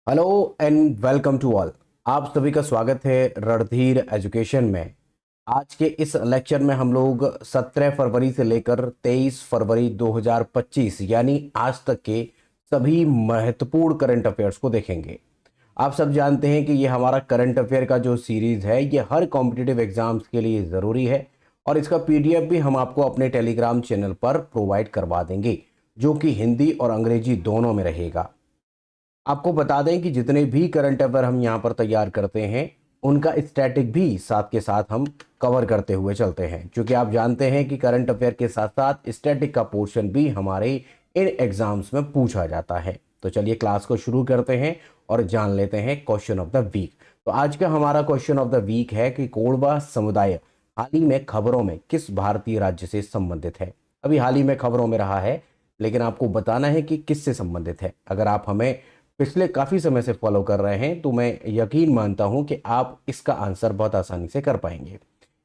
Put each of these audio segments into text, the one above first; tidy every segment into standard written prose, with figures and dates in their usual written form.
Hello and welcome to all. आप सभी का स्वागत है रणधीर एजुकेशन में। आज के इस लेक्चर में हम लोग 17 फरवरी से लेकर 23 फरवरी 2025 यानी आज तक के सभी महत्वपूर्ण करंट अफेयर्स को देखेंगे। आप सब जानते हैं कि ये हमारा करंट अफेयर का जो सीरीज है ये हर कॉम्पिटिटिव एग्जाम्स के लिए ज़रूरी है और इसका पीडीएफ भी हम आपको अपने टेलीग्राम चैनल पर प्रोवाइड करवा देंगे, जो कि हिंदी और अंग्रेजी दोनों में रहेगा। आपको बता दें कि जितने भी करंट अफेयर हम यहाँ पर तैयार करते हैं उनका स्टैटिक भी साथ के साथ हम कवर करते हुए चलते हैं, क्योंकि आप जानते हैं कि करंट अफेयर के साथ साथ स्टैटिक का पोर्शन भी हमारे इन एग्जाम्स में पूछा जाता है। तो चलिए क्लास को शुरू करते हैं और जान लेते हैं क्वेश्चन ऑफ द वीक। तो आज का हमारा क्वेश्चन ऑफ द वीक है कि कोरबा समुदाय हाल ही में खबरों में किस भारतीय राज्य से संबंधित है। अभी हाल ही में खबरों में रहा है, लेकिन आपको बताना है कि किससे संबंधित है। अगर आप हमें पिछले काफ़ी समय से फॉलो कर रहे हैं तो मैं यकीन मानता हूं कि आप इसका आंसर बहुत आसानी से कर पाएंगे।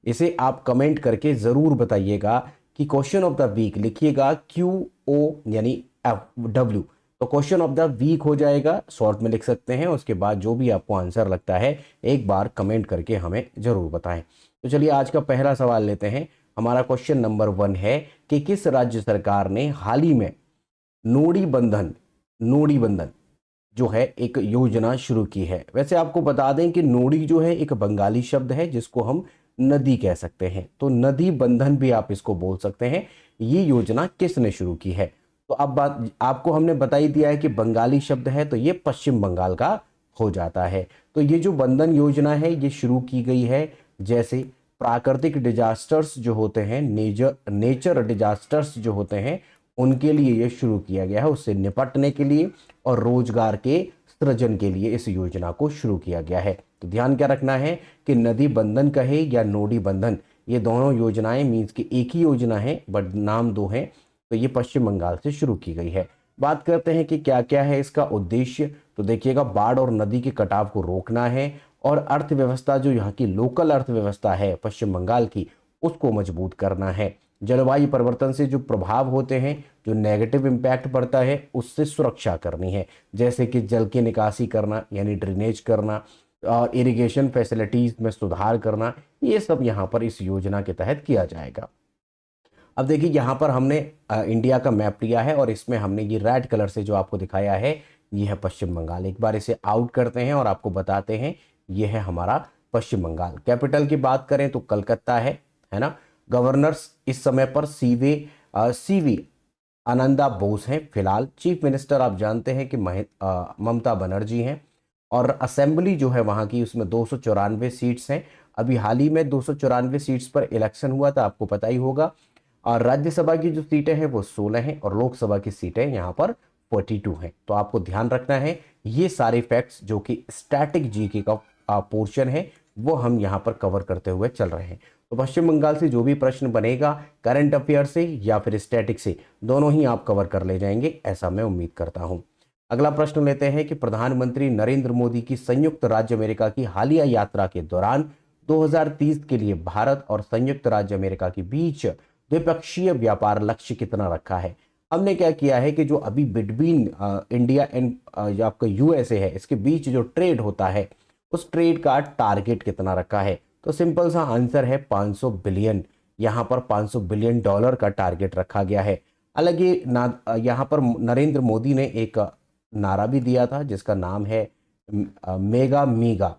इसे आप कमेंट करके ज़रूर बताइएगा कि क्वेश्चन ऑफ द वीक लिखिएगा QO यानी FW, तो क्वेश्चन ऑफ द वीक हो जाएगा। शॉर्ट में लिख सकते हैं, उसके बाद जो भी आपको आंसर लगता है एक बार कमेंट करके हमें ज़रूर बताएं। तो चलिए आज का पहला सवाल लेते हैं। हमारा क्वेश्चन नंबर 1 है कि किस राज्य सरकार ने हाल ही में नोडी बंधन जो है एक योजना शुरू की है। वैसे आपको बता दें कि नोडी जो है एक बंगाली शब्द है जिसको हम नदी कह सकते हैं, तो नदी बंधन भी आप इसको बोल सकते हैं। ये योजना किसने शुरू की है? तो अब बात आपको हमने बता ही दिया है कि बंगाली शब्द है तो ये पश्चिम बंगाल का हो जाता है। तो ये जो बंधन योजना है ये शुरू की गई है, जैसे प्राकृतिक डिजास्टर्स जो होते हैं, नेचर डिजास्टर्स जो होते हैं, उनके लिए ये शुरू किया गया है, उससे निपटने के लिए और रोजगार के सृजन के लिए इस योजना को शुरू किया गया है। तो ध्यान क्या रखना है कि नदी बंधन कहे या नोडी बंधन, ये दोनों योजनाएं मीन्स कि एक ही योजना है बट नाम दो हैं। तो ये पश्चिम बंगाल से शुरू की गई है। बात करते हैं कि क्या क्या है इसका उद्देश्य। तो देखिएगा, बाढ़ और नदी के कटाव को रोकना है और अर्थव्यवस्था जो यहाँ की लोकल अर्थव्यवस्था है पश्चिम बंगाल की, उसको मजबूत करना है। जलवायु परिवर्तन से जो प्रभाव होते हैं, जो नेगेटिव इम्पैक्ट पड़ता है, उससे सुरक्षा करनी है, जैसे कि जल की निकासी करना यानी ड्रेनेज करना, इरिगेशन फैसिलिटीज में सुधार करना, ये सब यहाँ पर इस योजना के तहत किया जाएगा। अब देखिए यहाँ पर हमने इंडिया का मैप लिया है और इसमें हमने ये रेड कलर से जो आपको दिखाया है ये है पश्चिम बंगाल। एक बार इसे आउट करते हैं और आपको बताते हैं ये है हमारा पश्चिम बंगाल। कैपिटल की बात करें तो कलकत्ता है ना। गवर्नर्स इस समय पर सीवी आनंदा बोस हैं फिलहाल। चीफ मिनिस्टर आप जानते हैं कि ममता बनर्जी हैं। और असेंबली जो है वहाँ की, उसमें 294 सीट्स हैं। अभी हाल ही में 294 सीट्स पर इलेक्शन हुआ था, आपको पता ही होगा। और राज्यसभा की जो सीटें हैं वो 16 हैं और लोकसभा की सीटें यहाँ पर 42 हैं। तो आपको ध्यान रखना है ये सारे फैक्ट्स जो कि स्टैटिक जीके का पोर्शन है वो हम यहाँ पर कवर करते हुए चल रहे हैं। तो पश्चिम बंगाल से जो भी प्रश्न बनेगा करंट अफेयर से या फिर स्टैटिक से, दोनों ही आप कवर कर ले जाएंगे, ऐसा मैं उम्मीद करता हूँ। अगला प्रश्न लेते हैं कि प्रधानमंत्री नरेंद्र मोदी की संयुक्त राज्य अमेरिका की हालिया यात्रा के दौरान 2030 के लिए भारत और संयुक्त राज्य अमेरिका के बीच द्विपक्षीय व्यापार लक्ष्य कितना रखा है। हमने क्या किया है कि जो अभी बिटवीन इंडिया एंड आपका यूएसए है, इसके बीच जो ट्रेड होता है उस ट्रेड का टारगेट कितना रखा है। तो सिंपल सा आंसर है 500 बिलियन। यहाँ पर 500 बिलियन डॉलर का टारगेट रखा गया है। हालांकि यहाँ पर नरेंद्र मोदी ने एक नारा भी दिया था जिसका नाम है मेगा मीगा।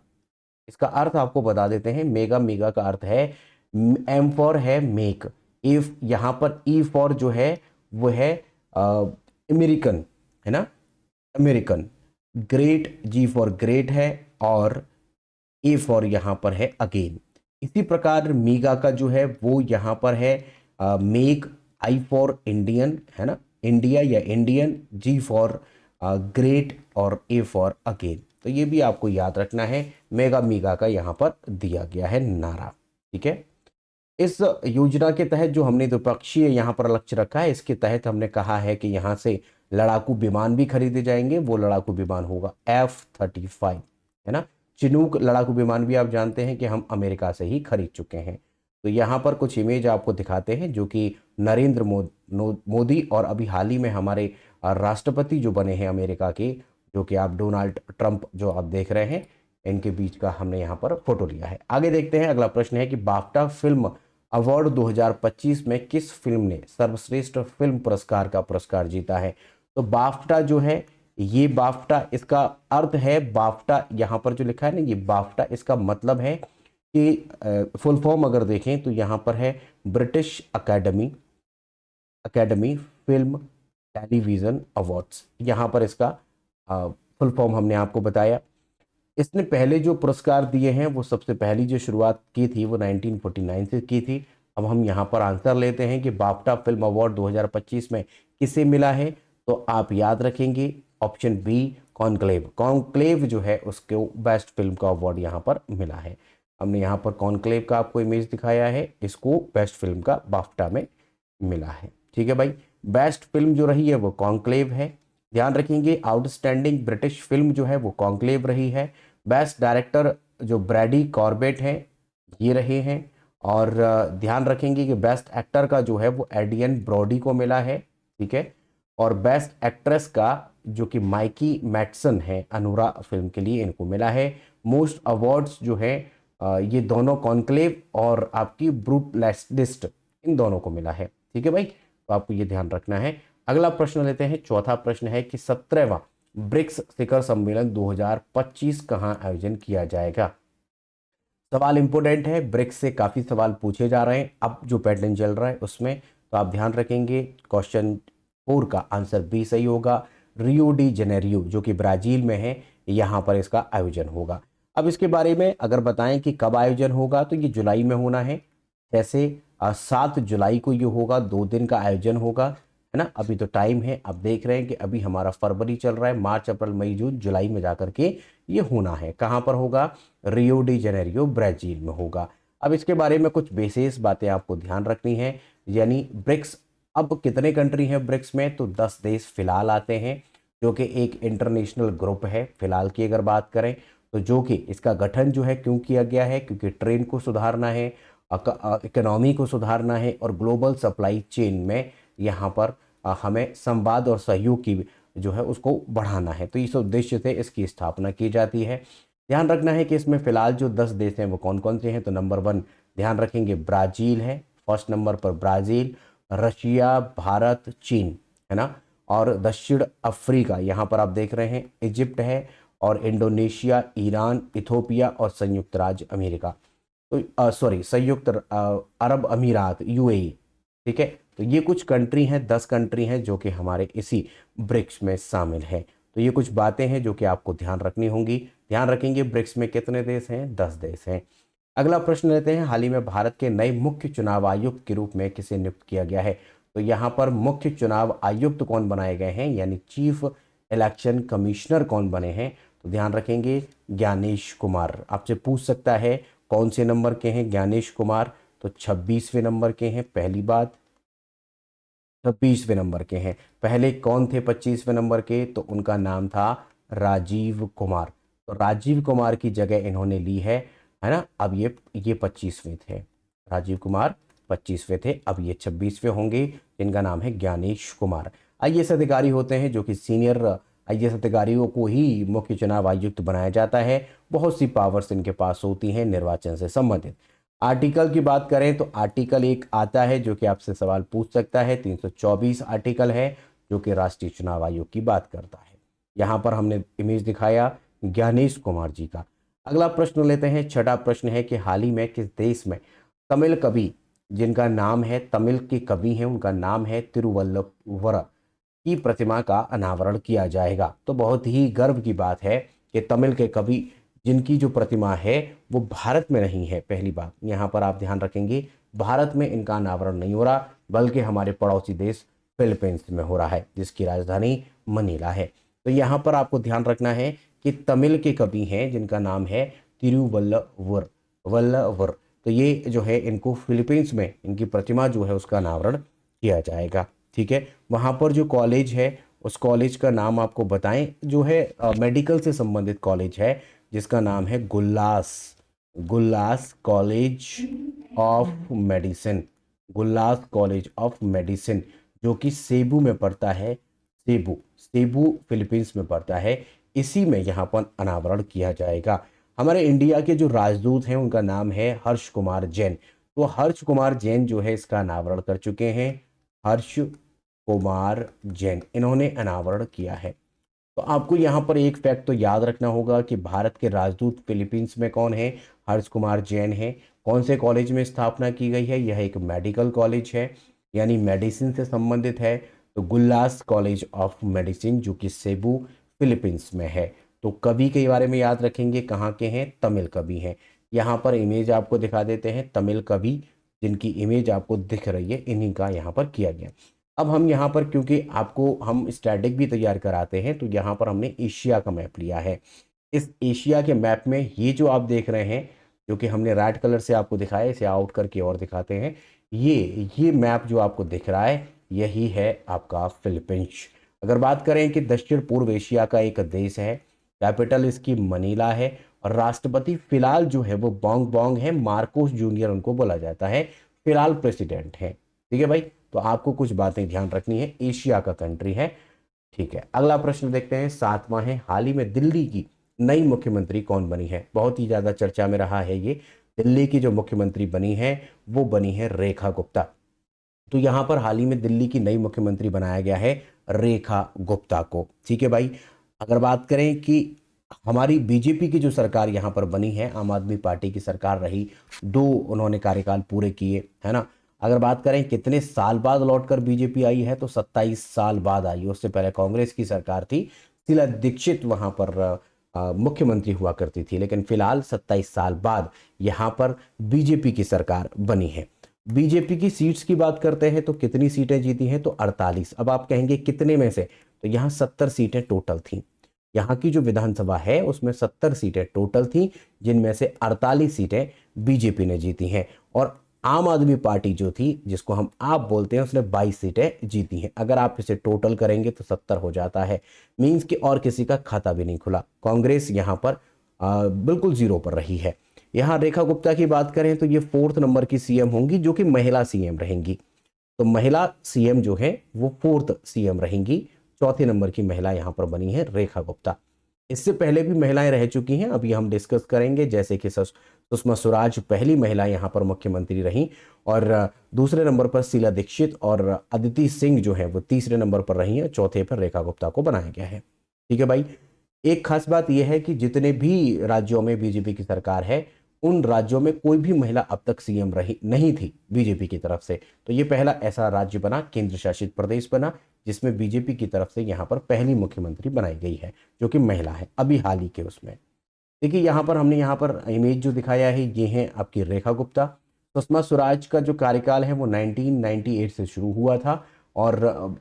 इसका अर्थ आपको बता देते हैं। मेगा मीगा का अर्थ है, एम फॉर है मेक, इफ यहाँ पर ई फॉर जो है वो है अमेरिकन, है ना, American. Great, G for great है और ए फॉर यहाँ पर है अगेन। इसी प्रकार मीगा का जो है वो यहाँ पर है मेक, आई फॉर इंडियन, है ना, इंडिया या इंडियन, जी फॉर ग्रेट और ए फॉर अगेन। तो ये भी आपको याद रखना है, मेगा मीगा का यहाँ पर दिया गया है नारा। ठीक है। इस योजना के तहत जो हमने द्विपक्षीय यहाँ पर लक्ष्य रखा है, इसके तहत हमने कहा है कि यहाँ से लड़ाकू विमान भी खरीदे जाएंगे। वो लड़ाकू विमान होगा F-35, है ना। चिनूक लड़ाकू विमान भी आप जानते हैं कि हम अमेरिका से ही खरीद चुके हैं। तो यहाँ पर कुछ इमेज आपको दिखाते हैं जो कि नरेंद्र मोदी और अभी हाल ही में हमारे राष्ट्रपति जो बने हैं अमेरिका के, जो कि आप डोनाल्ड ट्रंप जो आप देख रहे हैं इनके बीच का हमने यहाँ पर फोटो लिया है। आगे देखते हैं, अगला प्रश्न है कि बाफ्टा फिल्म अवार्ड 2025 में किस फिल्म ने सर्वश्रेष्ठ फिल्म पुरस्कार का पुरस्कार जीता है। तो बाफ्टा जो है, ये बाफ्टा इसका अर्थ है, बाफ्टा यहाँ पर जो लिखा है ना, ये बाफ्टा इसका मतलब है कि फुल फॉर्म अगर देखें तो यहाँ पर है British academy academy film television awards. यहाँ पर इसका फुल फॉर्म हमने आपको बताया। इसने पहले जो पुरस्कार दिए हैं वो सबसे पहली जो शुरुआत की थी वो 1949 से की थी। अब हम यहाँ पर आंसर लेते हैं कि बाफ्टा फिल्म अवार्ड 2025 में किसे मिला है। तो आप याद रखेंगे ऑप्शन बी, कॉन्क्लेव। कॉन्क्लेव जो है उसको बेस्ट फिल्म का अवार्ड यहाँ पर मिला है। हमने यहाँ पर कॉन्क्लेव का आपको इमेज दिखाया है, इसको बेस्ट फिल्म का बाफ्टा में मिला है। ठीक है भाई, बेस्ट फिल्म जो रही है वो कॉन्क्लेव है। ध्यान रखेंगे आउटस्टैंडिंग ब्रिटिश फिल्म जो है वो कॉन्क्लेव रही है। बेस्ट डायरेक्टर जो ब्रैडी कॉर्बेट है ये रहे हैं। और ध्यान रखेंगे कि बेस्ट एक्टर का जो है वो एडियन ब्रॉडी को मिला है। ठीक है, और बेस्ट एक्ट्रेस का जो कि माइकी मैटसन है अनुरा फिल्म के लिए, इनको मिला है। मोस्ट अवार्ड्स जो है ये दोनों कॉन्क्लेव और आपकी ब्रूटलिस्ट इन दोनों को मिला है। ठीक है भाई, तो आपको ये ध्यान रखना है। अगला प्रश्न लेते हैं, चौथा प्रश्न है कि 17वां ब्रिक्स शिखर सम्मेलन 2025 कहां आयोजन किया जाएगा। सवाल इंपोर्टेंट है, ब्रिक्स से काफी सवाल पूछे जा रहे हैं अब जो पैटर्न चल रहा है उसमें, तो आप ध्यान रखेंगे क्वेश्चन 4 का आंसर बी सही होगा। रियो डी जेनेरियो जो कि ब्राजील में है, यहाँ पर इसका आयोजन होगा। अब इसके बारे में अगर बताएं कि कब आयोजन होगा, तो ये जुलाई में होना है। जैसे 7 जुलाई को ये होगा, 2 दिन का आयोजन होगा, है ना। अभी तो टाइम है, आप देख रहे हैं कि अभी हमारा फरवरी चल रहा है, मार्च अप्रैल मई जून जुलाई में जाकर के ये होना है। कहाँ पर होगा, रियो डी जेनेरियो ब्राजील में होगा। अब इसके बारे में कुछ विशेष बातें आपको ध्यान रखनी है, यानी ब्रिक्स अब कितने कंट्री हैं ब्रिक्स में, तो 10 देश फिलहाल आते हैं, जो कि एक इंटरनेशनल ग्रुप है फिलहाल की अगर बात करें तो। जो कि इसका गठन जो है क्यों किया गया है, क्योंकि ट्रेड को सुधारना है, इकोनॉमी को सुधारना है और ग्लोबल सप्लाई चेन में यहाँ पर हमें संवाद और सहयोग की जो है उसको बढ़ाना है। तो इस उद्देश्य से इसकी स्थापना की जाती है। ध्यान रखना है कि इसमें फिलहाल जो 10 देश हैं वो कौन कौन से हैं, तो नंबर 1 ध्यान रखेंगे ब्राज़ील है, फर्स्ट नंबर पर ब्राज़ील, रशिया, भारत, चीन, है ना। और दक्षिण अफ्रीका यहाँ पर आप देख रहे हैं, इजिप्ट है, और इंडोनेशिया, ईरान, इथोपिया और संयुक्त राज्य अमेरिका, तो सॉरी संयुक्त अरब अमीरात यूएई। ठीक है, तो ये कुछ कंट्री हैं, 10 कंट्री हैं जो कि हमारे इसी ब्रिक्स में शामिल हैं। तो ये कुछ बातें हैं जो कि आपको ध्यान रखनी होंगी। ध्यान रखेंगे ब्रिक्स में कितने देश हैं, 10 देश हैं। अगला प्रश्न लेते हैं, हाल ही में भारत के नए मुख्य चुनाव आयुक्त के रूप में किसे नियुक्त किया गया है। तो यहाँ पर मुख्य चुनाव आयुक्त कौन बनाए गए हैं, यानी चीफ इलेक्शन कमिश्नर कौन बने हैं, तो ध्यान रखेंगे ज्ञानेश कुमार। आपसे पूछ सकता है कौन से नंबर के हैं ज्ञानेश कुमार, तो 26वें नंबर के हैं। पहली बात 26वें नंबर के हैं। पहले कौन थे 25वें नंबर के, तो उनका नाम था राजीव कुमार। तो राजीव कुमार की जगह इन्होंने ली है ना। अब ये 25वें थे, राजीव कुमार 25वें थे, अब ये 26वें होंगे, जिनका नाम है ज्ञानेश कुमार। आईएएस अधिकारी होते हैं जो कि सीनियर आईएएस अधिकारियों को ही मुख्य चुनाव आयुक्त बनाया जाता है। बहुत सी पावर्स इनके पास होती हैं निर्वाचन से संबंधित। आर्टिकल की बात करें तो आर्टिकल 1 आता है जो कि आपसे सवाल पूछ सकता है, 324 आर्टिकल है जो कि राष्ट्रीय चुनाव आयोग की बात करता है। यहाँ पर हमने इमेज दिखाया ज्ञानेश कुमार जी का। अगला प्रश्न लेते हैं, छठा प्रश्न है कि हाल ही में किस देश में तमिल कवि जिनका नाम है, तमिल के कवि हैं उनका नाम है तिरुवल्लुवर की प्रतिमा का अनावरण किया जाएगा। तो बहुत ही गर्व की बात है कि तमिल के कवि जिनकी जो प्रतिमा है वो भारत में नहीं है। पहली बात यहाँ पर आप ध्यान रखेंगे, भारत में इनका अनावरण नहीं हो रहा, बल्कि हमारे पड़ोसी देश फिलीपींस में हो रहा है, जिसकी राजधानी मनीला है। तो यहाँ पर आपको ध्यान रखना है कि तमिल के कवि हैं जिनका नाम है तिरुवल्लुवर। तो ये जो है इनको फिलीपींस में इनकी प्रतिमा जो है उसका अनावरण किया जाएगा। ठीक है, वहाँ पर जो कॉलेज है उस कॉलेज का नाम आपको बताएं, जो है मेडिकल से संबंधित कॉलेज है जिसका नाम है Gullas college of medicine, Gullas college of medicine, जो कि सेबू में पड़ता है। सेबू फिलीपींस में पड़ता है। इसी में यहाँ पर अनावरण किया जाएगा। हमारे इंडिया के जो राजदूत हैं उनका नाम है हर्ष कुमार जैन। तो हर्ष कुमार जैन जो है इसका अनावरण कर चुके हैं। हर्ष कुमार जैन इन्होंने अनावरण किया है। तो आपको यहाँ पर एक फैक्ट तो याद रखना होगा कि भारत के राजदूत फिलीपींस में कौन है? हर्ष कुमार जैन है। कौन से कॉलेज में स्थापना की गई है? यह एक मेडिकल कॉलेज है, यानी मेडिसिन से संबंधित है। तो गुल्लास कॉलेज ऑफ मेडिसिन जो कि सेबू फिलीपींस में है। तो कवि के बारे में याद रखेंगे, कहाँ के हैं? तमिल कवि हैं। यहाँ पर इमेज आपको दिखा देते हैं, तमिल कवि जिनकी इमेज आपको दिख रही है इन्हीं का यहाँ पर किया गया। अब हम यहाँ पर, क्योंकि आपको हम स्टैटिक भी तैयार कराते हैं, तो यहाँ पर हमने एशिया का मैप लिया है। इस एशिया के मैप में ये जो आप देख रहे हैं, जो कि हमने रेड कलर से आपको दिखाया, इसे आउट करके और दिखाते हैं। ये मैप जो आपको दिख रहा है यही है आपका फिलीपींस। अगर बात करें कि दक्षिण पूर्व एशिया का एक देश है, कैपिटल इसकी मनीला है, और राष्ट्रपति फिलहाल जो है वो बोंग बोंग है, मार्कोस जूनियर उनको बोला जाता है, फिलहाल प्रेसिडेंट है। ठीक है भाई, तो आपको कुछ बातें ध्यान रखनी है, एशिया का कंट्री है। ठीक है, अगला प्रश्न देखते हैं, 7वां है, हाल ही में दिल्ली की नई मुख्यमंत्री कौन बनी है? बहुत ही ज्यादा चर्चा में रहा है ये। दिल्ली की जो मुख्यमंत्री बनी है वो बनी है रेखा गुप्ता। तो यहां पर हाल ही में दिल्ली की नई मुख्यमंत्री बनाया गया है रेखा गुप्ता को। ठीक है भाई, अगर बात करें कि हमारी बीजेपी की जो सरकार यहाँ पर बनी है, आम आदमी पार्टी की सरकार रही, 2 उन्होंने कार्यकाल पूरे किए, है ना। अगर बात करें कितने साल बाद लौटकर बीजेपी आई है, तो 27 साल बाद आई। उससे पहले कांग्रेस की सरकार थी, शीला दीक्षित वहां पर मुख्यमंत्री हुआ करती थी, लेकिन फिलहाल 27 साल बाद यहाँ पर बीजेपी की सरकार बनी है। बीजेपी की सीट्स की बात करते हैं तो कितनी सीटें जीती हैं? तो 48। अब आप कहेंगे कितने में से? तो यहाँ 70 सीटें टोटल थी। यहाँ की जो विधानसभा है उसमें 70 सीटें टोटल थी, जिनमें से 48 सीटें बीजेपी ने जीती हैं, और आम आदमी पार्टी जो थी, जिसको हम आप बोलते हैं, उसने 22 सीटें जीती हैं। अगर आप इसे टोटल करेंगे तो 70 हो जाता है। मींस कि और किसी का खाता भी नहीं खुला। कांग्रेस यहाँ पर बिल्कुल जीरो पर रही है। यहाँ रेखा गुप्ता की बात करें तो ये 4th नंबर की सीएम होंगी, जो कि महिला सीएम रहेंगी। तो महिला सीएम जो है वो 4th सीएम रहेंगी। 4थे नंबर की महिला यहाँ पर बनी है रेखा गुप्ता। इससे पहले भी महिलाएं रह चुकी हैं, अभी हम डिस्कस करेंगे, जैसे कि सुषमा स्वराज पहली महिला यहाँ पर मुख्यमंत्री रही, और दूसरे नंबर पर शीला दीक्षित, और अदिति सिंह जो है वो तीसरे नंबर पर रही है। चौथे पर रेखा गुप्ता को बनाया गया है। ठीक है भाई, एक खास बात यह है कि जितने भी राज्यों में बीजेपी की सरकार है, उन राज्यों में कोई भी महिला अब तक सीएम रही नहीं थी बीजेपी की तरफ से। तो ये पहला ऐसा राज्य बना, केंद्र शासित प्रदेश बना, जिसमें बीजेपी की तरफ से यहाँ पर पहली मुख्यमंत्री बनाई गई है, जो कि महिला है, अभी हाल ही के उसमें। देखिए यहाँ पर हमने यहाँ पर इमेज जो दिखाया है, ये है आपकी रेखा गुप्ता। सुषमा स्वराज का जो कार्यकाल है वो 1998 से शुरू हुआ था, और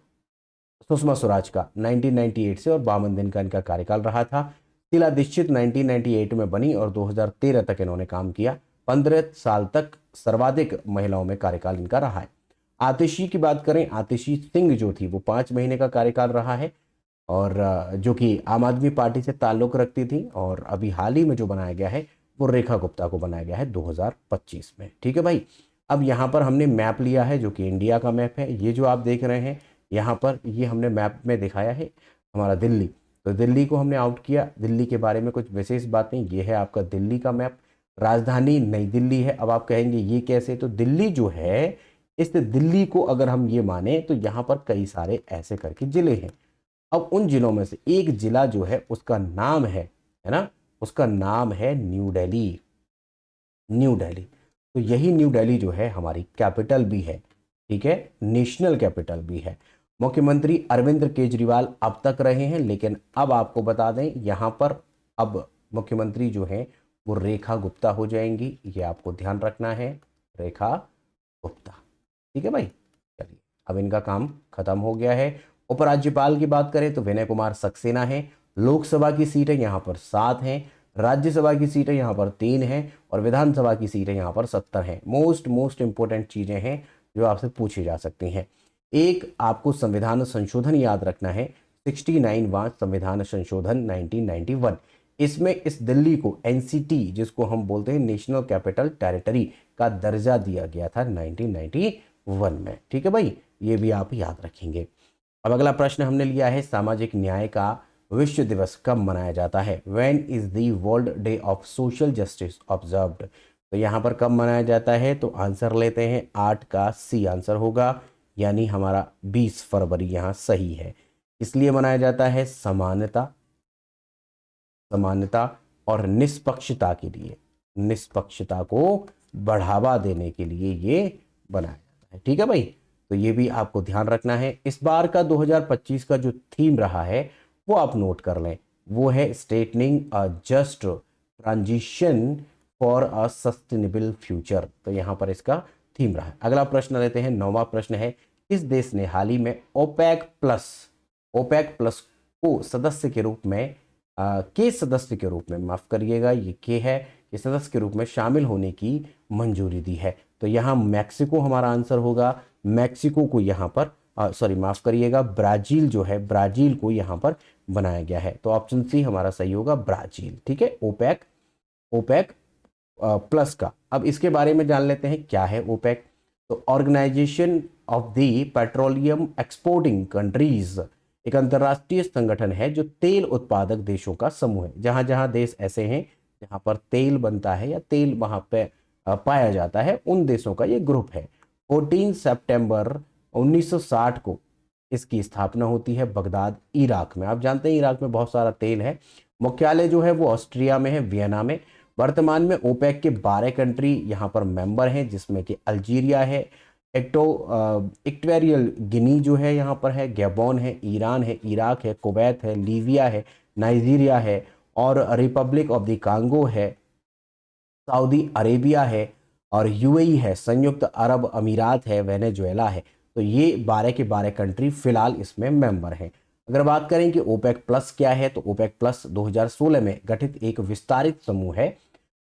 सुषमा स्वराज का 1998 से और 52 दिन का इनका कार्यकाल रहा था। शीला दीक्षित 1998 में बनी और 2013 तक इन्होंने काम किया। 15 साल तक सर्वाधिक महिलाओं में कार्यकाल इनका रहा है। आतिशी की बात करें, आतिशी सिंह जो थी वो 5 महीने का कार्यकाल रहा है, और जो कि आम आदमी पार्टी से ताल्लुक रखती थी, और अभी हाल ही में जो बनाया गया है वो रेखा गुप्ता को बनाया गया है 2025 में। ठीक है भाई, अब यहाँ पर हमने मैप लिया है जो कि इंडिया का मैप है। ये जो आप देख रहे हैं यहाँ पर, ये हमने मैप में दिखाया है हमारा दिल्ली। तो दिल्ली को हमने आउट किया। दिल्ली के बारे में कुछ विशेष बातें, ये है आपका दिल्ली का मैप। राजधानी नई दिल्ली है। अब आप कहेंगे ये कैसे? तो दिल्ली जो है, इस दिल्ली को अगर हम ये माने तो यहाँ पर कई सारे ऐसे करके जिले हैं। अब उन जिलों में से एक जिला जो है उसका नाम है ना, उसका नाम है न्यू दिल्ली। न्यू दिल्ली, तो यही न्यू दिल्ली जो है हमारी कैपिटल भी है। ठीक है, नेशनल कैपिटल भी है। मुख्यमंत्री अरविंद केजरीवाल अब तक रहे हैं, लेकिन अब आपको बता दें यहाँ पर अब मुख्यमंत्री जो है वो रेखा गुप्ता हो जाएंगी। ये आपको ध्यान रखना है, रेखा गुप्ता। ठीक है भाई, चलिए अब इनका काम खत्म हो गया है। उपराज्यपाल की बात करें तो विनय कुमार सक्सेना है। लोकसभा की सीटें यहाँ पर 7 हैं, राज्यसभा की सीटें यहाँ पर 3 हैं, और विधानसभा की सीटें यहाँ पर 70 हैं। मोस्ट इंपॉर्टेंट चीज़ें हैं जो आपसे पूछी जा सकती हैं। एक आपको संविधान संशोधन याद रखना है, 69वां संविधान संशोधन 1991। इसमें इस दिल्ली को एनसीटी, जिसको हम बोलते हैं नेशनल कैपिटल टेरिटरी, का दर्जा दिया गया था 1991 में। ठीक है भाई, ये भी आप याद रखेंगे। अब अगला प्रश्न हमने लिया है, सामाजिक न्याय का विश्व दिवस कब मनाया जाता है? When is the world day of social justice observed? तो यहाँ पर कब मनाया जाता है? तो आंसर लेते हैं 8 का सी आंसर होगा, यानी हमारा 20 फरवरी यहाँ सही है। इसलिए मनाया जाता है समानता, समानता और निष्पक्षता के लिए, निष्पक्षता को बढ़ावा देने के लिए ये बनाया जाता है। ठीक है भाई, तो ये भी आपको ध्यान रखना है। इस बार का 2025 का जो थीम रहा है वो आप नोट कर लें, वो है straightening a just transition for a sustainable future. तो यहाँ पर इसका थीम रहा है। अगला प्रश्न लेते हैं, 9वां प्रश्न है, किस देश ने हाल ही में ओपेक प्लस को सदस्य के रूप में के सदस्य के रूप में, माफ करिएगा ये के है, कि सदस्य के रूप में शामिल होने की मंजूरी दी है? तो यहाँ मैक्सिको हमारा आंसर होगा। मैक्सिको को यहाँ पर सॉरी माफ करिएगा, ब्राजील जो है, ब्राजील को यहाँ पर बनाया गया है। तो ऑप्शन सी हमारा सही होगा, ब्राजील। ठीक है, ओपेक, ओपेक प्लस का। अब इसके बारे में जान लेते हैं क्या है ओपेक। तो organization of the petroleum exporting countries, एक अंतर्राष्ट्रीय संगठन है जो तेल उत्पादक देशों का समूह है। जहां जहां देश ऐसे हैं जहां पर तेल बनता है या तेल वहां पे पाया जाता है, उन देशों का ये ग्रुप है। 14 सितंबर 1960 को इसकी स्थापना होती है बगदाद, इराक में। आप जानते हैं इराक में बहुत सारा तेल है। मुख्यालय जो है वो ऑस्ट्रिया में है, वियना में। वर्तमान में ओपेक के 12 कंट्री यहाँ पर मेंबर हैं, जिसमें कि अल्जीरिया है, इक्वेरियल गिनी जो है यहाँ पर है, गैबोन है, ईरान है, इराक है, कुवैत है, लीबिया है, नाइजीरिया है, और रिपब्लिक ऑफ द कांगो है, सऊदी अरेबिया है, और यूएई है, संयुक्त अरब अमीरात है, वेनेजुएला है। तो ये 12 के 12 कंट्री फिलहाल इसमें मेंबर हैं। अगर बात करें कि ओपेक प्लस क्या है, तो ओपेक प्लस 2016 में गठित एक विस्तारित समूह है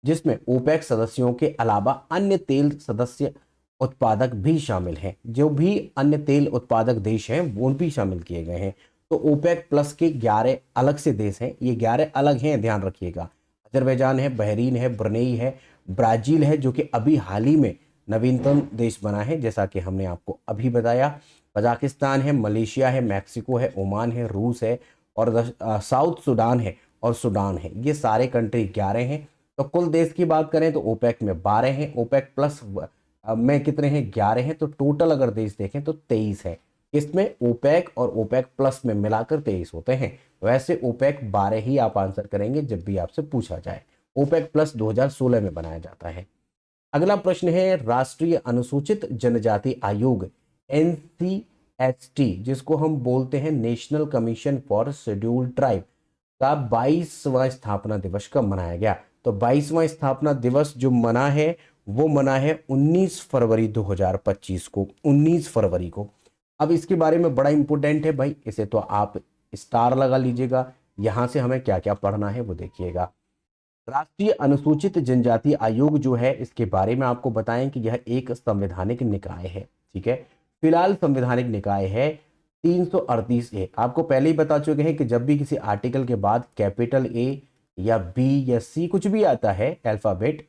जिसमें ओपेक सदस्यों के अलावा अन्य तेल सदस्य उत्पादक भी शामिल हैं। जो भी अन्य तेल उत्पादक देश हैं वो भी शामिल किए गए हैं। तो ओपेक प्लस के 11 अलग से देश हैं, ये 11 अलग हैं, ध्यान रखिएगा। अजरबैजान है, बहरीन है, ब्रुनेई है, ब्राजील है जो कि अभी हाल ही में नवीनतम देश बना है जैसा कि हमने आपको अभी बताया, कजाकिस्तान है, मलेशिया है, मैक्सिको है, ओमान है, रूस है, और साउथ सूडान है और सूडान है। ये सारे कंट्री 11 हैं। तो कुल देश की बात करें तो ओपेक में 12 हैं, ओपेक प्लस में कितने हैं? 11 हैं। तो टोटल अगर देश देखें तो 23 है। इसमें ओपेक और ओपेक प्लस में मिलाकर 23 होते हैं। वैसे ओपेक 12 ही आप आंसर करेंगे जब भी आपसे पूछा जाए। ओपेक प्लस 2016 में बनाया जाता है। अगला प्रश्न है, राष्ट्रीय अनुसूचित जनजाति आयोग NCST, जिसको हम बोलते हैं national commission for scheduled tribe, का 22वां स्थापना दिवस कब मनाया गया? तो 22वां स्थापना दिवस जो मना है वो मना है 19 फरवरी 2025 को, 19 फरवरी को। अब इसके बारे में बड़ा इंपॉर्टेंट है भाई, इसे तो आप स्टार लगा लीजिएगा। यहां से हमें क्या क्या पढ़ना है वो देखिएगा। राष्ट्रीय अनुसूचित जनजाति आयोग जो है, इसके बारे में आपको बताएं कि यह एक संवैधानिक निकाय है। ठीक है, फिलहाल संवैधानिक निकाय है। 338A, आपको पहले ही बता चुके हैं कि जब भी किसी आर्टिकल के बाद कैपिटल A या B या C कुछ भी आता है अल्फाबेट,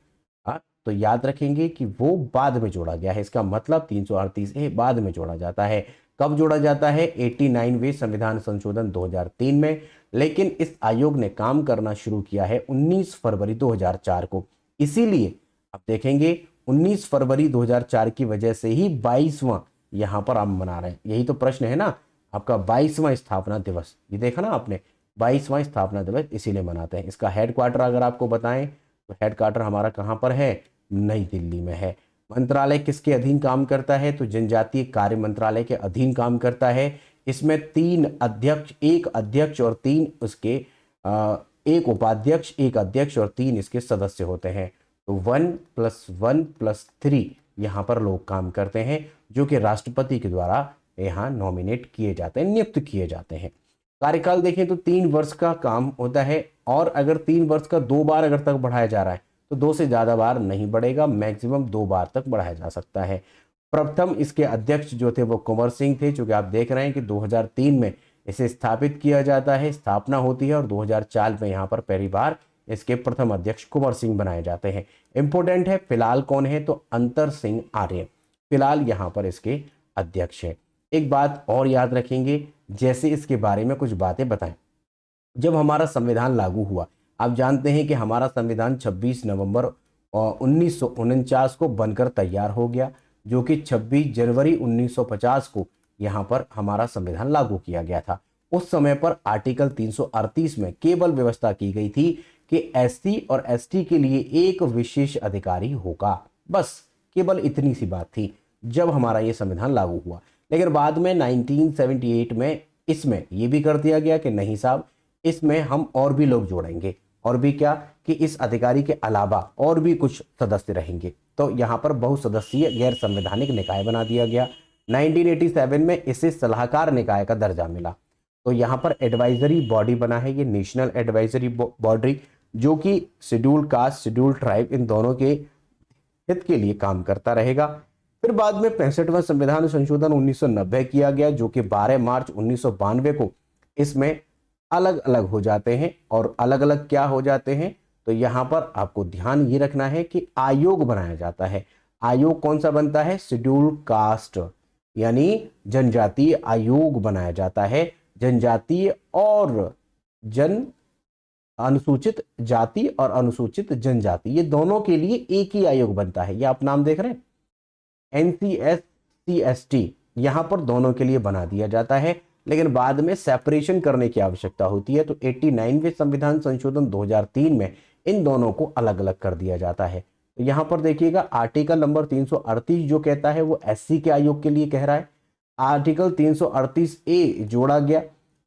तो याद रखेंगे कि वो बाद में जोड़ा गया है। इसका मतलब 338A बाद में जोड़ा जाता है। कब जोड़ा जाता है? 89वें संविधान संशोधन 2003 में। लेकिन इस आयोग ने काम करना शुरू किया है 19 फरवरी 2004 को। इसीलिए आप देखेंगे 19 फरवरी 2004 की वजह से ही 22वां यहां पर आप मना रहे हैं। यही तो प्रश्न है ना आपका, 22वां स्थापना दिवस। ये देखा ना आपने, 22वां स्थापना दिवस इसीलिए मनाते हैं। इसका हेडक्वार्टर अगर आपको बताएं तो हेडक्वार्टर हमारा कहां पर है? नई दिल्ली में है। मंत्रालय किसके अधीन काम करता है? तो जनजातीय कार्य मंत्रालय के अधीन काम करता है। इसमें 3 अध्यक्ष, 1 अध्यक्ष और 3 उसके 1 उपाध्यक्ष, 1 अध्यक्ष और 3 इसके सदस्य होते हैं। तो 1+1+3 यहाँ पर लोग काम करते हैं जो कि राष्ट्रपति के द्वारा यहाँ नॉमिनेट किए जाते हैं, नियुक्त किए जाते हैं। कार्यकाल देखें तो 3 वर्ष का काम होता है, और अगर 3 वर्ष का 2 बार अगर तक बढ़ाया जा रहा है तो 2 से ज्यादा बार नहीं बढ़ेगा, मैक्सिमम 2 बार तक बढ़ाया जा सकता है। प्रथम इसके अध्यक्ष जो थे वो कुंवर सिंह थे, जो कि आप देख रहे हैं कि 2003 में इसे स्थापित किया जाता है, स्थापना होती है, और 2004 में यहाँ पर पहली बार इसके प्रथम अध्यक्ष कुंवर सिंह बनाए जाते हैं। इंपॉर्टेंट है, फिलहाल कौन है? तो अंतर सिंह आर्य फिलहाल यहाँ पर इसके अध्यक्ष है। एक बात और याद रखेंगे, जैसे इसके बारे में कुछ बातें बताएं। जब हमारा संविधान लागू हुआ, आप जानते हैं कि हमारा संविधान 26 नवंबर 1949 को बनकर तैयार हो गया, जो कि 26 जनवरी 1950 को यहाँ पर हमारा संविधान लागू किया गया था। उस समय पर आर्टिकल 338 में केवल व्यवस्था की गई थी कि एससी और एसटी के लिए एक विशेष अधिकारी होगा, बस केवल इतनी सी बात थी जब हमारा ये संविधान लागू हुआ। लेकिन बाद में 1978 में इसमें यह भी कर दिया गया कि नहीं साहब, इसमें हम और भी लोग जोड़ेंगे, और भी क्या कि इस अधिकारी के अलावा और भी कुछ सदस्य रहेंगे। तो यहाँ पर बहुसदस्यीय गैर संवैधानिक निकाय बना दिया गया। 1987 में इसे सलाहकार निकाय का दर्जा मिला। तो यहाँ पर एडवाइजरी बॉडी बना है ये नेशनल एडवाइजरी बॉडी, जो कि शेड्यूल्ड कास्ट, शेड्यूल्ड ट्राइब, इन दोनों के हित के लिए काम करता रहेगा। फिर बाद में 65वां संविधान संशोधन 1990 किया गया, जो कि 12 मार्च 1992 को इसमें अलग अलग हो जाते हैं। और अलग अलग क्या हो जाते हैं, तो यहां पर आपको ध्यान ये रखना है कि आयोग बनाया जाता है। आयोग कौन सा बनता है, शेड्यूल्ड कास्ट यानी जनजातीय आयोग बनाया जाता है। जनजातीय और जन अनुसूचित जाति और अनुसूचित जनजाति, ये दोनों के लिए एक ही आयोग बनता है। ये आप नाम देख रहे हैं, एनसीएस सीएसटी, यहां पर दोनों के लिए बना दिया जाता है। लेकिन बाद में सेपरेशन करने की आवश्यकता होती है, तो 89वें संविधान संशोधन 2003 में इन दोनों को अलग अलग कर दिया जाता है। तो यहां पर देखिएगा आर्टिकल नंबर 338 जो कहता है वो एससी के आयोग के लिए कह रहा है। आर्टिकल 338 ए जोड़ा गया,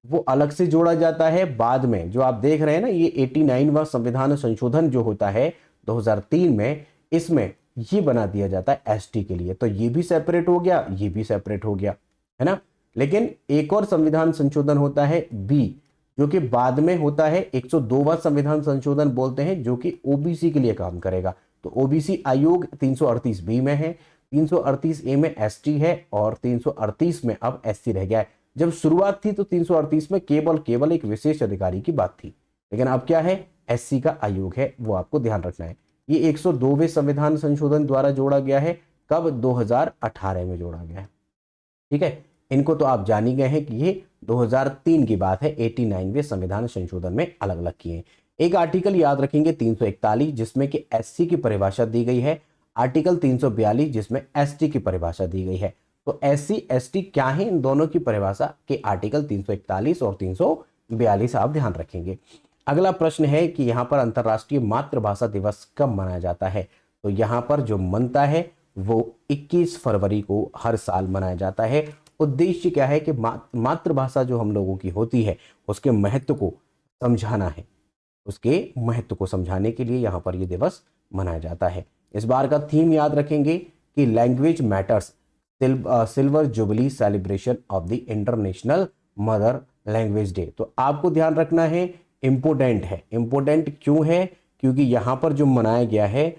वो अलग से जोड़ा जाता है बाद में। जो आप देख रहे हैं ना, ये 89वां संविधान संशोधन जो होता है 2003 में, इसमें ये बना दिया जाता है एसटी के लिए। तो ये भी सेपरेट हो गया, ये भी सेपरेट हो गया, है ना। लेकिन एक और संविधान संशोधन होता है बी, जो कि बाद में होता है 102वां संविधान संशोधन बोलते हैं, जो कि ओबीसी के लिए काम करेगा। तो ओबीसी आयोग 338 बी में है, 338 ए में एसटी है, और 338 में अब एससी रह गया है। जब शुरुआत थी तो 338 में केवल एक विशेष अधिकारी की बात थी, लेकिन अब क्या है, एससी का आयोग है, वो आपको ध्यान रखना है। ये 102वें संविधान संशोधन द्वारा जोड़ा गया है, कब, 2018 में जोड़ा गया है, ठीक है। इनको तो आप जान ही गए हैं कि ये 2003 की बात है, 89वें संविधान संशोधन में अलग अलग किए। एक आर्टिकल याद रखेंगे 341, जिसमें कि एससी की परिभाषा दी गई है। आर्टिकल 342 जिसमें एसटी की परिभाषा दी गई है। तो एससी एसटी क्या है, इन दोनों की परिभाषा के आर्टिकल 341 और 342 आप ध्यान रखेंगे। अगला प्रश्न है कि यहाँ पर अंतर्राष्ट्रीय मातृभाषा दिवस कब मनाया जाता है। तो यहाँ पर जो मनता है वो 21 फरवरी को हर साल मनाया जाता है। उद्देश्य क्या है कि मातृभाषा जो हम लोगों की होती है उसके महत्व को समझाना है। उसके महत्व को समझाने के लिए यहाँ पर ये दिवस मनाया जाता है। इस बार का थीम याद रखेंगे कि language matters, silver jubilee celebration of the international mother language day. तो आपको ध्यान रखना है, इंपोर्टेंट है। इंपोर्टेंट क्यों है, क्योंकि यहाँ पर जो मनाया गया है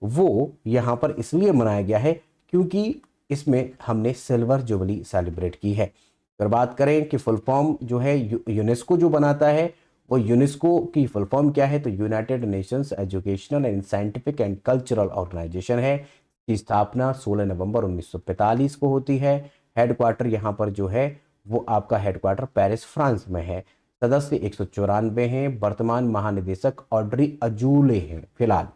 वो यहाँ पर इसलिए मनाया गया है क्योंकि इसमें हमने सिल्वर जुबली सेलिब्रेट की है। अगर बात करें कि फुल फॉर्म जो है यूनेस्को जो बनाता है, वो यूनेस्को की फुल फॉर्म क्या है, तो United Nations educational and scientific and cultural organization है। की स्थापना 16 नवंबर 1945 को होती है। हेडक्वार्टर यहाँ पर जो है वो आपका हेडक्वार्टर पेरिस फ्रांस में है। सदस्य 194 हैं। वर्तमान महानिदेशक ऑड्री अजूले हैं फिलहाल,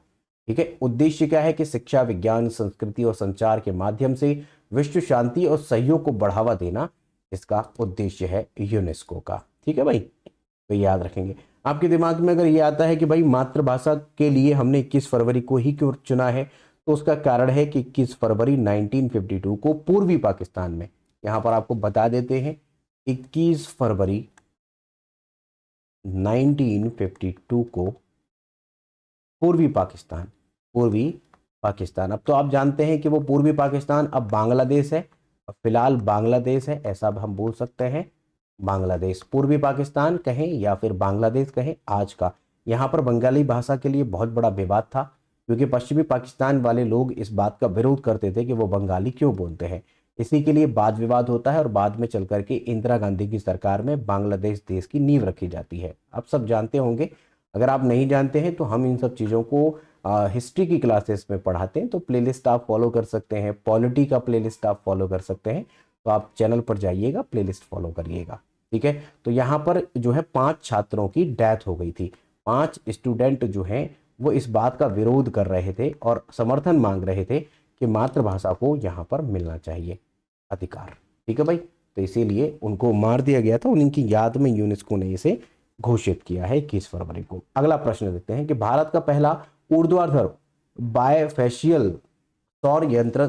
ठीक है। उद्देश्य क्या है कि शिक्षा, विज्ञान, संस्कृति और संचार के माध्यम से विश्व शांति और सहयोग को बढ़ावा देना इसका उद्देश्य है यूनेस्को का, ठीक है भाई। तो याद रखेंगे। आपके दिमाग में अगर ये आता है कि भाई मातृभाषा के लिए हमने 21 फरवरी को ही क्यों चुना है, तो उसका कारण है कि 21 फरवरी 1952 को पूर्वी पाकिस्तान में, यहां पर आपको बता देते हैं 21 फरवरी 1952 को पूर्वी पाकिस्तान, अब तो आप जानते हैं कि वो पूर्वी पाकिस्तान अब बांग्लादेश है, फिलहाल बांग्लादेश है, ऐसा हम बोल सकते हैं। बांग्लादेश, पूर्वी पाकिस्तान कहें या फिर बांग्लादेश कहें आज का। यहाँ पर बंगाली भाषा के लिए बहुत बड़ा विवाद था, क्योंकि पश्चिमी पाकिस्तान वाले लोग इस बात का विरोध करते थे कि वो बंगाली क्यों बोलते हैं। इसी के लिए वाद विवाद होता है और बाद में चल करके इंदिरा गांधी की सरकार में बांग्लादेश देश की नींव रखी जाती है। आप सब जानते होंगे। अगर आप नहीं जानते हैं तो हम इन सब चीज़ों को हिस्ट्री की क्लासेस में पढ़ाते हैं, तो प्लेलिस्ट आप फॉलो कर सकते हैं। पॉलिटी का प्लेलिस्ट आप फॉलो कर सकते हैं, तो आप चैनल पर जाइएगा, प्लेलिस्ट फॉलो करिएगा, ठीक है। तो यहाँ पर जो है 5 छात्रों की डेथ हो गई थी। 5 स्टूडेंट जो हैं वो इस बात का विरोध कर रहे थे और समर्थन मांग रहे थे कि मातृभाषा को यहाँ पर मिलना चाहिए अधिकार। ठीक है भाई, तो इसीलिए उनको मार दिया गया था। उनकी याद में यूनेस्को ने इसे घोषित किया है 21 फरवरी को। अगला प्रश्न देखते हैं कि भारत का पहला ऊर्ध्वाधर बायफेशियल सौर यंत्र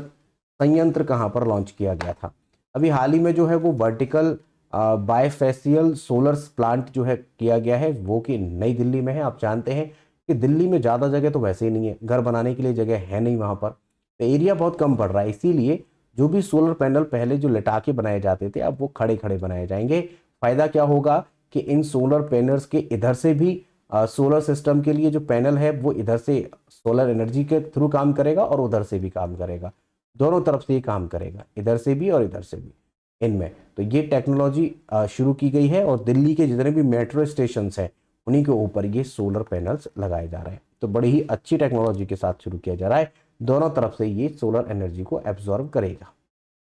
संयंत्र कहाँ पर लॉन्च किया गया था। अभी हाल ही में जो है वो वर्टिकल बायफेशियल सोलर प्लांट जो है किया गया है वो कि नई दिल्ली में है। आप जानते हैं कि दिल्ली में ज़्यादा जगह तो वैसे ही नहीं है, घर बनाने के लिए जगह है नहीं वहाँ पर, तो एरिया बहुत कम पड़ रहा है। इसीलिए जो भी सोलर पैनल पहले जो लटा के बनाए जाते थे अब वो खड़े खड़े बनाए जाएंगे। फायदा क्या होगा कि इन सोलर पैनल्स के इधर से भी सोलर सिस्टम के लिए जो पैनल है वो इधर से सोलर एनर्जी के थ्रू काम करेगा और उधर से भी काम करेगा, दोनों तरफ से ही काम करेगा, इधर से भी और इधर से भी इनमें। तो ये टेक्नोलॉजी शुरू की गई है और दिल्ली के जितने भी मेट्रो स्टेशन हैं उन्हीं के ऊपर ये सोलर पैनल्स लगाए जा रहे हैं। तो बड़ी ही अच्छी टेक्नोलॉजी के साथ शुरू किया जा रहा है, दोनों तरफ से ये सोलर एनर्जी को एब्जॉर्ब करेगा।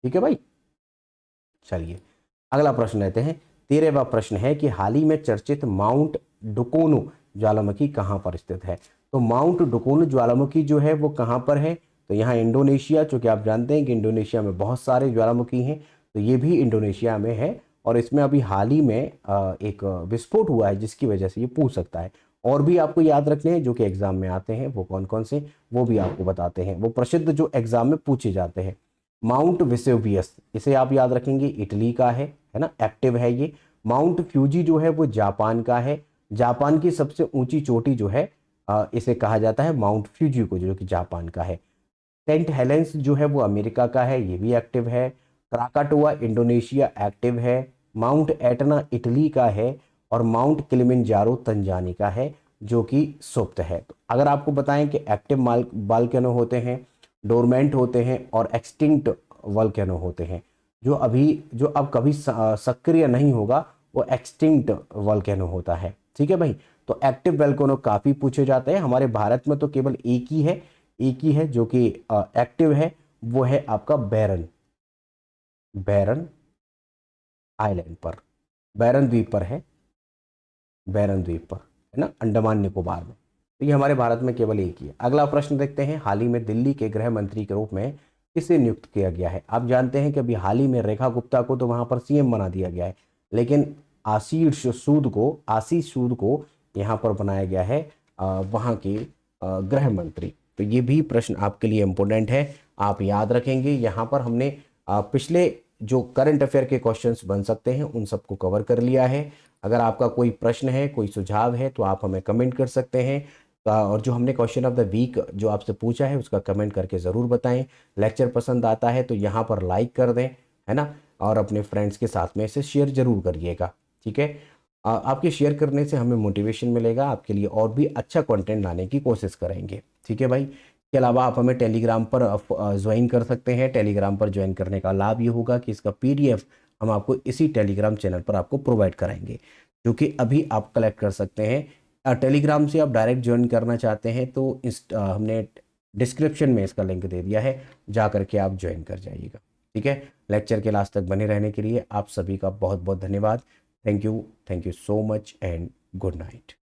ठीक है भाई, चलिए अगला प्रश्न लेते हैं। 13वां प्रश्न है कि हाल ही में चर्चित माउंट डुकोनो ज्वालामुखी कहाँ पर स्थित है। तो माउंट डुकोनो ज्वालामुखी जो है वो कहाँ पर है, तो यहाँ इंडोनेशिया, चूंकि आप जानते हैं कि इंडोनेशिया में बहुत सारे ज्वालामुखी हैं, तो ये भी इंडोनेशिया में है और इसमें अभी हाल ही में एक विस्फोट हुआ है जिसकी वजह से ये पूछ सकता है। और भी आपको याद रखने हैं जो कि एग्जाम में आते हैं, वो कौन कौन से वो भी आपको बताते हैं, वो प्रसिद्ध जो एग्जाम में पूछे जाते हैं। माउंट वेसुवियस, इसे आप याद रखेंगे, इटली का है ना, एक्टिव है ये। माउंट फ्यूजी जो है वो जापान का है, जापान की सबसे ऊंची चोटी जो है इसे कहा जाता है माउंट फ्यूजी को, जो कि जापान का है। सेंट हेलेंस जो है वो अमेरिका का है, ये भी एक्टिव है। क्राकाटोआ इंडोनेशिया एक्टिव है। माउंट एटना इटली का है और माउंट किलिमंजारो तंजानी का है जो कि सुप्त है। तो अगर आपको बताएं कि एक्टिव वॉल्केनो होते हैं, डोरमेंट होते हैं और एक्सटिंक्ट वॉल्केनो होते हैं। जो अब कभी सक्रिय नहीं होगा वो एक्सटिंक्ट वॉल्केनो होता है। ठीक है भाई, तो एक्टिव वॉल्केनो काफ़ी पूछे जाते हैं। हमारे भारत में तो केवल एक ही है जो कि एक्टिव है, वो है आपका बैरन बैरन आइलैंड पर, बैरन द्वीप पर है, बैरन द्वीप पर है ना, अंडमान निकोबार में। तो ये हमारे भारत में केवल एक ही है। अगला प्रश्न देखते हैं, हाल ही में दिल्ली के गृह मंत्री के रूप में किसे नियुक्त किया गया है। आप जानते हैं कि अभी हाल ही में रेखा गुप्ता को तो वहां पर सीएम बना दिया गया है, लेकिन आशीष सूद को यहाँ पर बनाया गया है वहाँ के गृह मंत्री। तो ये भी प्रश्न आपके लिए इम्पोर्टेंट है, आप याद रखेंगे। यहाँ पर हमने पिछले जो करंट अफेयर के क्वेश्चंस बन सकते हैं उन सबको कवर कर लिया है। अगर आपका कोई प्रश्न है, कोई सुझाव है तो आप हमें कमेंट कर सकते हैं। और जो हमने क्वेश्चन ऑफ द वीक जो आपसे पूछा है उसका कमेंट करके ज़रूर बताएं। लेक्चर पसंद आता है तो यहाँ पर लाइक कर दें, है ना, और अपने फ्रेंड्स के साथ में इसे शेयर जरूर करिएगा। ठीक है, आपके शेयर करने से हमें मोटिवेशन मिलेगा, आपके लिए और भी अच्छा कंटेंट लाने की कोशिश करेंगे। ठीक है भाई, इसके अलावा आप हमें टेलीग्राम पर ज्वाइन कर सकते हैं। टेलीग्राम पर ज्वाइन करने का लाभ ये होगा कि इसका पीडीएफ हम आपको इसी टेलीग्राम चैनल पर आपको प्रोवाइड कराएंगे, जो कि अभी आप कलेक्ट कर सकते हैं। टेलीग्राम से आप डायरेक्ट ज्वाइन करना चाहते हैं तो हमने डिस्क्रिप्शन में इसका लिंक दे दिया है, जा करके आप ज्वाइन कर जाइएगा। ठीक है, लेक्चर के लास्ट तक बने रहने के लिए आप सभी का बहुत बहुत धन्यवाद। Thank you so much and good night.